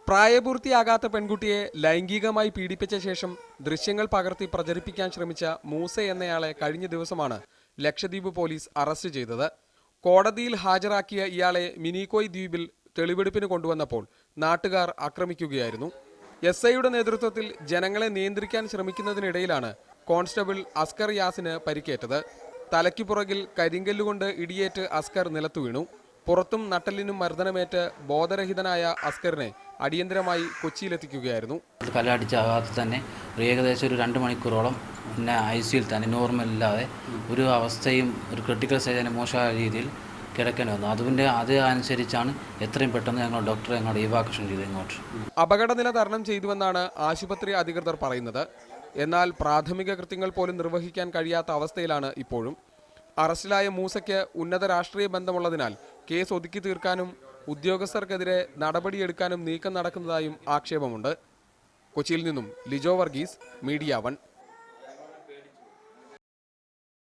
പ്രായപൂർത്തിയാകാത്ത പെൺകുട്ടിയെ ലൈംഗികമായി പീഡിപ്പിച്ച ശേഷം ദൃശ്യങ്ങൾ പകർത്തി പ്രചരിപ്പിക്കാൻ ശ്രമിച്ച മൂസ എന്നയാളെ കഴിഞ്ഞ ദിവസമാണ് ലക്ഷദ്വീപ് പോലീസ് അറസ്റ്റ് ചെയ്തത്. കോടതിയിൽ ഹാജരാക്കിയ ഇയാളെ മിനിക്കോയ് ദ്വീപിൽ തെളിവെടുപ്പിന് കൊണ്ടുവന്നപ്പോൾ നാട്ടുകാർ ആക്രമിക്കുകയായിരുന്നു. SIയുടെ നേതൃത്വത്തിൽ ജനങ്ങളെ നിയന്ത്രിക്കാൻ ശ്രമിക്കുന്നതിനിടയിലാണ് കോൺസ്റ്റബിൾ അസ്കർ യാസിന് പരിക്കേറ്റത്. തലയ്ക്കു പുറകിൽ കരിങ്കല്ലുകൊണ്ട് ഇടിയേറ്റ് അസ്കർ നിലത്തു വീണു. പുറത്തും നട്ടലിനും മർദ്ദനമേറ്റ് ബോധരഹിതനായ അസ്കറിനെ അടിയന്തരമായി കൊച്ചിയിലെത്തിക്കുകയായിരുന്നു. കല്ലടിച്ച ആഘാതത്തിൽ തന്നെ ഏകദേശം ഒരു 2 മണിക്കൂറോളം പിന്നെ ICUയിൽ തന്നെ നോർമൽ ഇല്ലാതെ ഒരു അവസ്ഥയും ഒരു ക്രിട്ടിക്കൽ സ്റ്റേജിന് മോശമായ രീതിയിൽ കിടക്കേണ്ടി വന്നു. അത് അനുസരിച്ചാണ് എത്രയും പെട്ടെന്ന് ഞങ്ങൾ ഡോക്ടറെ ഞങ്ങളുടെ ഇവാക്വേഷൻ ചെയ്ത് ഇങ്ങോട്ട്. അപകടനില തരണം ചെയ്തുവെന്നാണ് ആശുപത്രി അധികൃതർ പറയുന്നത്. എന്നാൽ പ്രാഥമിക കൃത്യങ്ങൾ പോലും നിർവഹിക്കാൻ കഴിയാത്ത അവസ്ഥയിലാണ് ഇപ്പോഴും. അറസ്റ്റിലായ മൂസയ്ക്ക് ഉന്നത രാഷ്ട്രീയ ബന്ധമുള്ളതിനാൽ കേസ് ഒതുക്കി തീർക്കാനും ഉദ്യോഗസ്ഥർക്കെതിരെ നടപടിയെടുക്കാനും നീക്കം നടക്കുന്നതായും ആക്ഷേപമുണ്ട്. കൊച്ചിയിൽ നിന്നും ലിജോ വർഗീസ്, മീഡിയ 1.